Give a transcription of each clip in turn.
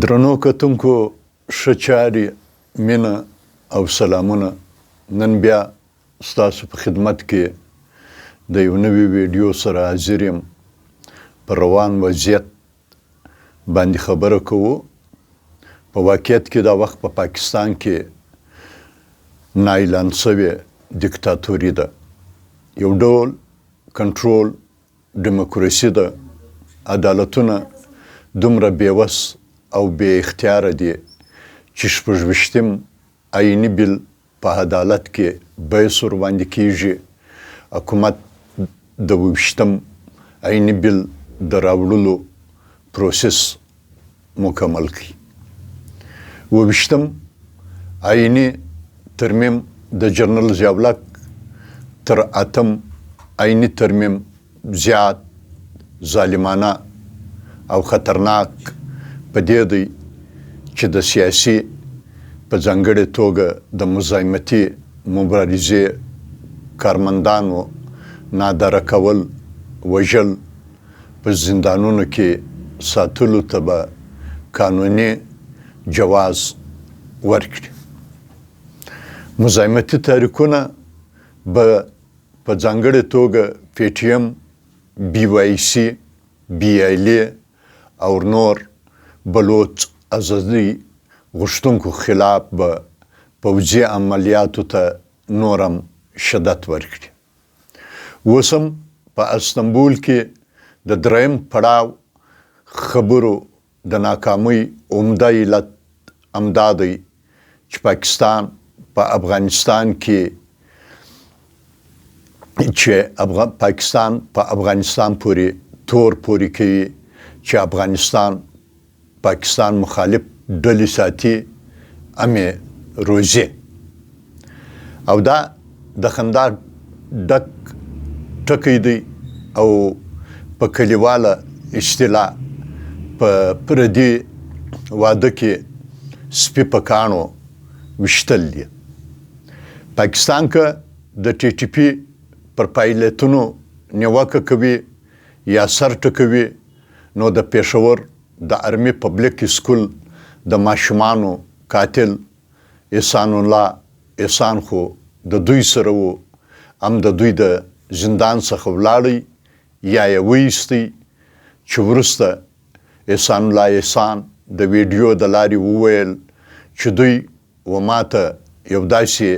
درنو کتونکو ښه چارې مینه او سلامونه. نن بیا ستاسو په خدمت کې د یو نوي ویډیو سره حاضر یم. پر روان وضعیت باندې خبره کوو. په واقعیت کې دا وخت په پاکستان کې نااعلان شوې دیکتاتوري ده. یو ډول کنټرول دیموکراسي ده. عدالتونه دومره بېوس او بې اختیاره دي چې شپږویشتم آییني بیل په عدالت کې بحث ورباندې کیږي. حکومت د 20 آییني بیل د راوړلو پروسس مکمل کړي. 20 آییني ترمیم د جنرال ضیاءالحق تر 8 آییني ترمیم زیات ظالمانه او خطرناک په دې دی چې د سیاسي په ځانګړې توګه د مزاحمتي مبارزې کارمندانو نادره کول، وژل، په زندانونو کې ساتلو ته به قانوني جواز ورکړي. مزاحمتي تحریکونه به په ځانګړې توګه PTM، BYC، BILA او نور بلوچ ازادي غوښتونکو خلاف به پوځي عملیاتو ته نورم شدت ورکړي. اوس هم په استانبول کې د دریم پړاو خبرو د ناکامۍ عمده علت همدا دی چې پاکستان په افغانستان کې پورې تور پورې کوي چې افغانستان پاکستان مخالف ډلې ساتي، امې روزي. او دا د خندا ډک ټکی دی او په کلیواله اصطلاح په پردي واده کې سپي په کاڼو وشتل دي. پاکستان که د TTP پر پایلټونو نیوکه کوي یا سر ټکوي، نو د پېښور د ارمي پبلک سکول د ماشومانو قاتل احسان الله احسان خو د دوی سره و، هم د دوی د زندان څخه ولاړی یا یې ویستی چې وروسته احسان الله احسان د ویډیو د لارې وویل چې دوی و ماته یو داسې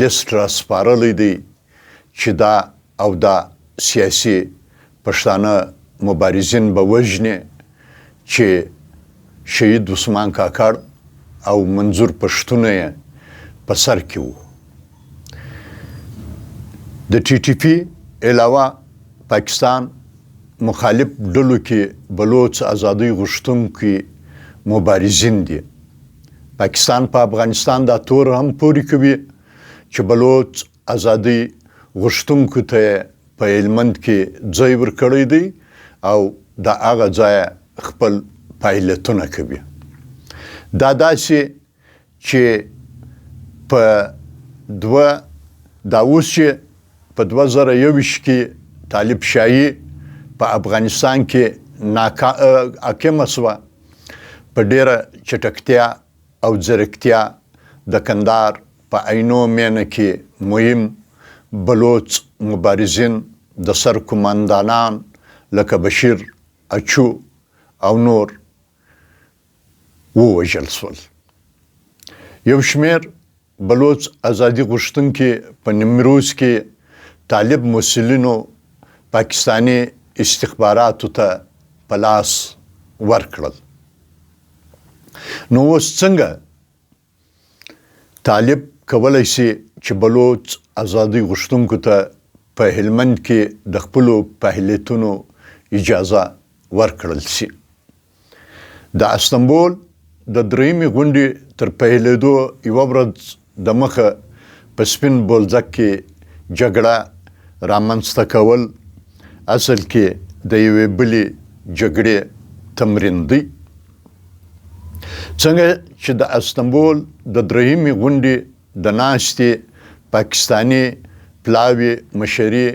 لیست راسپارلی دی چې دا او دا سیاسي پښتانه مبارزین به وژني چې شهید عثمان کاکړ او منظور پښتون یې په سر کې وو. د TTP علاوه پاکستان مخالف ډلو کې بلوچ ازادي غوښتونکي مبارزین دي. پاکستان په افغانستان دا تور هم پورې کوي چې بلوچ ازادي غوښتونکو ته په هلمند کې ځای ورکړی دی او د هغه ځایه خپل پایلټونه کوي. دا داسې چې په اوس چې په 2021 کې طالب شاهي په افغانستان کې حاکمه شوه، په ډېره چټکتیا او ځیرکتیا د کندهار په عینو مینه کې مهم بلوچ مبارزین د سر قوماندانان لکه بشیر اچو او نور ووژل شول. یو شمیر بلوچ ازادي غوښتونکي په نیمروز کې طالب مسلینو پاکستاني استخباراتو ته په لاس ورکړل. نو اوس څنګه طالب کولی شي چې بلوچ ازادي غوښتونکو ته په هلمند کې د خپلو پایلټونو اجازه ورکړل شي؟ د استانبول د درېیمې غونډې تر پیلېدو یوه ورځ د مخه په سپین بولدک کې جګړه رامنځته کول اصل کې د یوې بلې جګړې تمرین دی. څنګه چې د استانبول د درېیمې غونډې د ناستې پاکستاني پلاوي مشري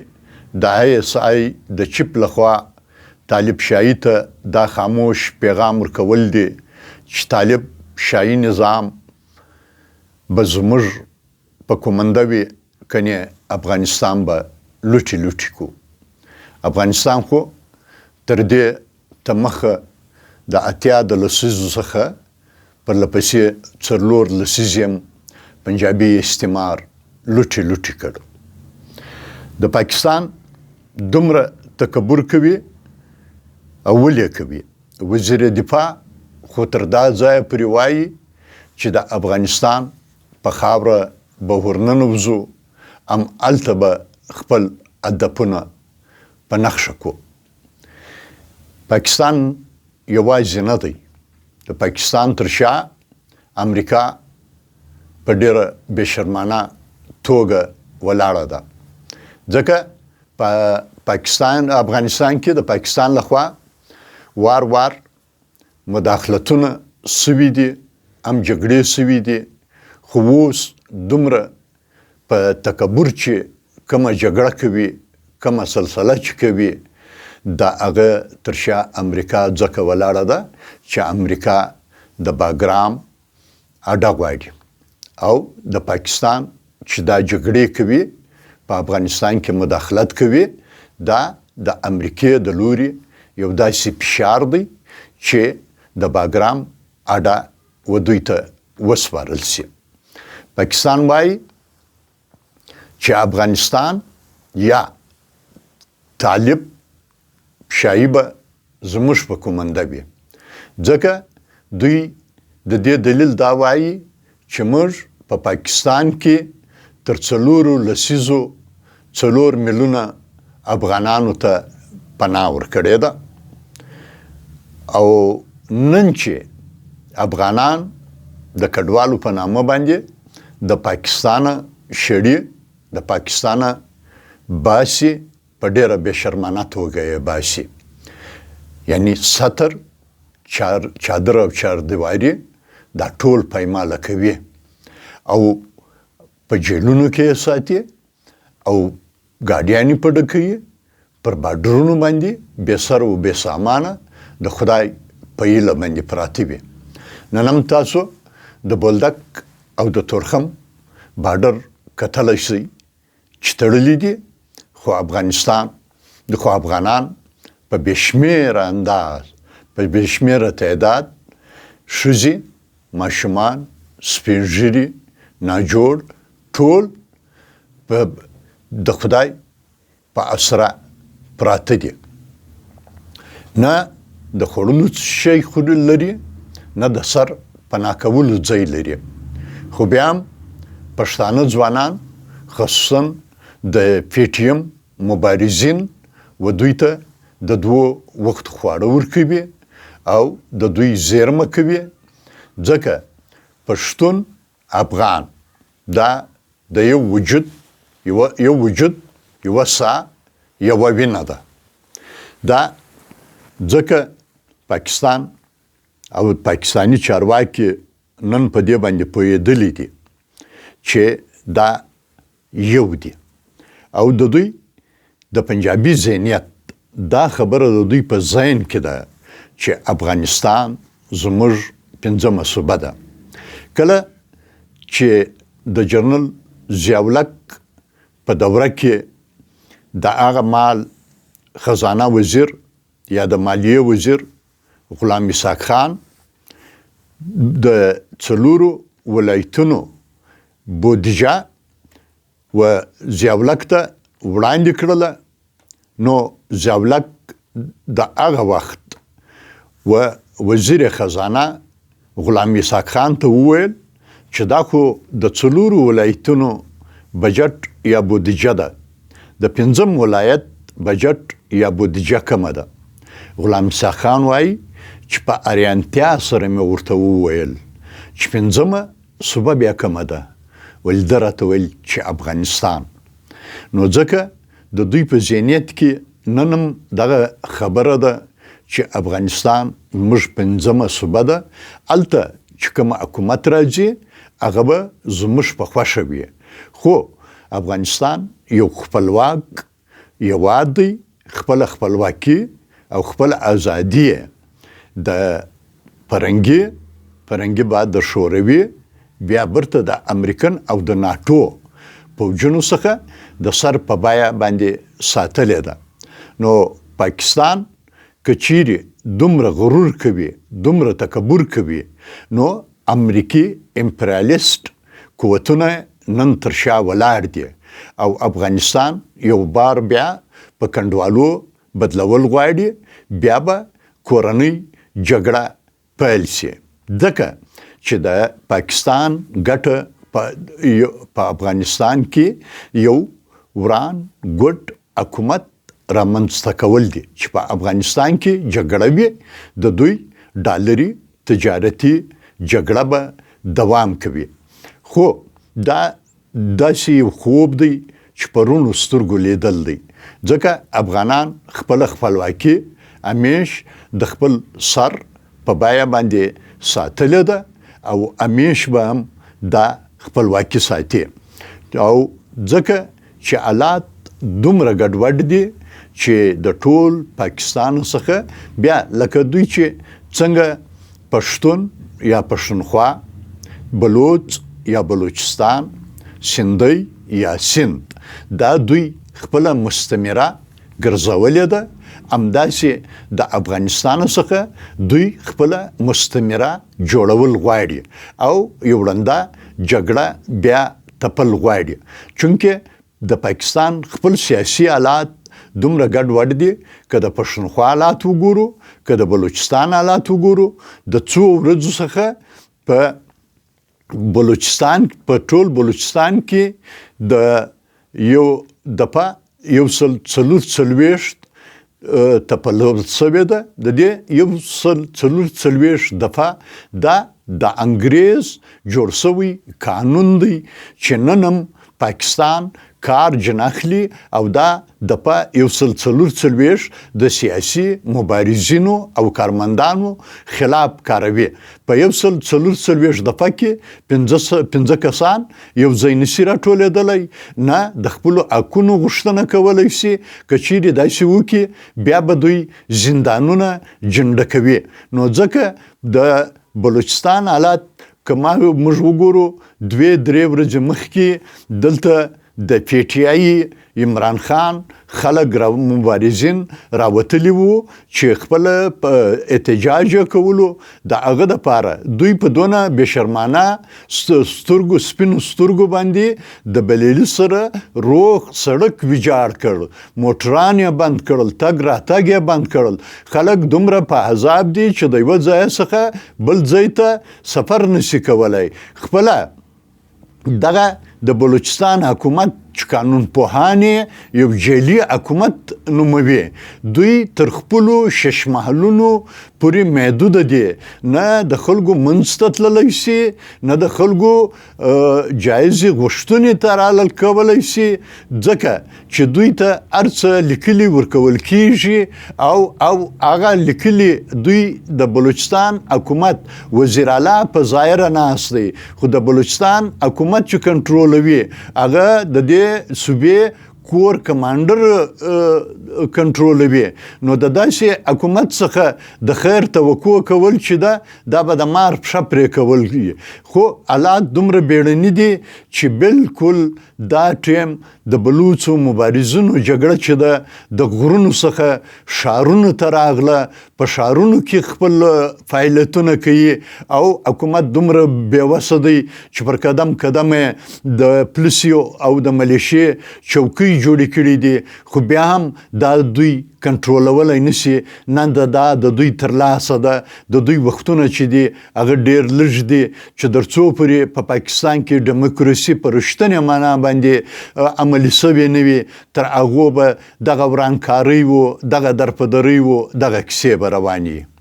د ISI د چیف لخوا طالب شاهي ته دا خاموش پیغام ورکول دی چې طالب شاهي نظام به زموږ په کومنده وي کنې افغانستان به لوټي کو. افغانستان خو تر دې ته مخه د اتیا د لسیزو څخه پرلپسې څلور لسیزې پنجابي استعمار لوټي کړو. د پاکستان دومره تکبر کوي او ولې کوي. وزیر دفاع خو تر دا ځایه پورې وایي چې د افغانستان په خاوره به ورننوځو هلته به خپل هدفونه په نښه کو. پاکستان یوازې نه دی. د پاکستان تر شا امریکا په ډېره بېشرمانه توګه ولاړه ده. ځکه په افغانستان کې د پاکستان لخوا وار مداخلتونه سوي دي، هم جګړې سوي دي، خو اوس دومره په تکبر چې کومه جګړه کوي، کومه سلسله چې کوي، د هغه تر شا امریکا ځکه ولاړه ده چې امریکا د باګرام اډه غواړي او د پاکستان چې دا جګړې کوي، په افغانستان کې مداخلت کوي، دا د امریکې د لوري یو داسې فشار دی چې د باګرام اډه دوی ته وسپارل شي. پاکستان وایي چې افغانستان یا طالب شاهي به زموږ په کومنده وي. ځکه دوی د دې دلیل دا وایي چې موږ په پاکستان کې تر 4 لسیزو 4 میلیونه افغانانو ته پناه ورکړې ده او نن چې افغانان د کډوالو په نامه باندې د پاکستان شړي، د پاکستان باسي، په ډېره بېشرمانه توګه یې باسي. یعنی سطر چادر او چاردیواري دا ټول پایماله کوي او په جیلونو کې یې ساتي او ګاډیانې په ډکوي، پر باډرونو باندې بې سر و بې سامانه د خدای په هیله باندې پراته وي. نن هم تاسو د بولدک او د تورخم باډر کتلی شئ چې تړلي دي، خو افغانان په بېشمېره انداز، په بېشمېره تعداد ښځې، ماشومان، سپین ږیري، ناجوړ ټول د خدای په اسره پراته دي. نه د خوړلو شی لري، نه د سر پناه کولو ځای لري. خو بیا هم پښتانه ځوانان خصوصا د پی ټي ایم مبارزین دوی ته د 2 وخت خواړه ورکوي او د دوی زیرمه کوي. ځکه پښتون افغان دا د یو وجود یوه ساه یوه وینه ده. دا ځکه پاکستان او پاکستانی چارواکي نن په دې باندې پوهېدلي دي چې دا یو دي او د دوی د پنجابي ذهنیت دا خبره د دوی په ذهن کې ده چې افغانستان زموږ 5مه صوبه ده. کله چې د جنرال ضیاءالحق په دوره کې د هغه مال خزانه وزیر یا د مالیې وزیر غلام اسحاق خان د 4 ولایتونو بودجه و ضیاءالحق ته وړاندې کړله، نو ضیاءالحق د هغه وخت و وزیر خزانه غلام اسحاق خان ته وویل چې دا خو د 4 ولایتونو بجټ یا بودجه ده، د 5م ولایت بجټ یا بودجه کمه ده. غلام اسحاق خان وایي چې په اریانتیا سره مې ورته وویل چې 5مه صوبه بیا کمه ده، ولې ده راته ویل چې افغانستان. نو ځکه د دوی په ذهنیت کې نن هم دغه خبره ده چې افغانستان موږ 5مه صوبه ده، هلته چې کوم حکومت راځي هغه به زموږ په خوښه وي. خو افغانستان یو خپلواک هیواد دی، خپله خپلواکي او خپل ازادي د فرهنګي فرنګي به د شوروي بیا برته د امریکن او د ناټو پوځونو څخه د سر په بیه باندې ساتلې ده نو پاکستان کچيري دومره غرور کوي دومره تکبر کوي نو امریکي امپریالیست قوتونه نن تر شا ولاړ دي او افغانستان یو بار بیا په کندوالو بدلول غواړي بیا به کورنۍ جګړه پیل شي ځکه چې د پاکستان ګټه په افغانستان کې یو وران ګډ حکومت رامنځته کول دي چې په افغانستان کې جګړه وي د دوی ډالري تجارتي جګړه به دوام کوي خو دا داسې خوب دی چې پرونو سترګو لیدل دی ځکه افغانان خپل خپلواکي همیش د خپل سر په بیه باندې ساتلې ده او همیش به هم دا خپلواکي ساتي او ځکه چې حالات دومره ګډوډ دي چې د ټول پاکستان څخه بیا لکه دوی چې څنګه پښتون یا پښتونخوا بلوچ یا بلوچستان سندۍ یا سند دا دوی خپل مستمره ګرځولې ده همداسې د افغانستان څخه دوی خپل مستمره جوړول غواړي او یو ړنده جګړه بیا تپل غواړي چونکه د پاکستان خپل سیاسي حالات دومره ګډوډ دي که د پښتونخوا حالات وګورو که د بلوچستان حالات وګورو د څو ورځو څخه په بلوچستان په ټول بلوچستان کې د یو دفعه یو سل څلور څلوېښت تپل شوې ده د دې یو سل څلور څلوېښت دفعه دا د انګریز جوړ شوی قانون دی چې نن هم پاکستان کار جناخلی او دا د په یو سل څلور څلوېښت د سیاسي مبارزینو او کارمندانو خلاف کاروي په یو سل څلور څلوېښت دفعه کې پنځه کسان یو ځای نشي راټولېدلی نه د خپلو حقونو غوښتنه کولی شي که چیرې داسې وکړي بیا به دوی زندانونه جنډه کوي نو ځکه د بلوچستان حالات که موږ وګورو 2-3 ورځې مخکې دلته د پی ټی آی عمران خان خلک مبارزین راوتلی وو چې خپل احتجاج کولو د هغه دپاره دوی په دونه بېشرمانه سترګو سپینو سترګو باندې د بلیلي سره روغ سړک ویجاړ کړ موټران یې بند کړل تګ راتګ یې بند کړل خلک دومره په عذاب دي چې د یوه ځای څخه بل ځای ته سفر نشي کولی خپله دغه د بلوچستان حکومت چې قانون پوهانې یو جعلي حکومت نوموي دوی تر خپلو ششمحلونو پورې محدود دي نه د خلکو منځ ته تللی شي نه د خلکو جایزې غوښتنې ته رالل کولی شي ځکه چې دوی ته هر څه لیکلي ورکول کیږي او هغه لیکلي دوی د بلوچستان حکومت وزیر اعلی په ظاهره ناست دی خو د بلوچستان حکومت چې کنټرولوي هغه د دې صوبې کور کمانډر کنټرولوي نو د داسې حکومت څخه د خیر توقع کول چې دا به د مار پښه پرې کول وي خو حالات دومره بیړني دي چې بالکل دا ټیم د بلوڅو مبارزینو جګړه چې د غرونو څخه شارونو ته راغله په شارونو کې خپل فعالیتونه کوي او حکومت دومره بېوسه دی چې پر قدم قدم د پولیسو او د ملیشې چوکۍ جوړې کړي دي خو بیا هم دا دوی کنټرولولی نشي نن دا د دوی ترلاسه ده د دوی وختونه چې دي هغه ډېر لږ دي چې تر څو پورې په پاکستان کې ډیموکراسي په رښتنې معنا باندې عملي شوې نه وي تر هغو به دغه ورانکارۍ و دغه درپدرۍ و دغه کیسې به روانې وي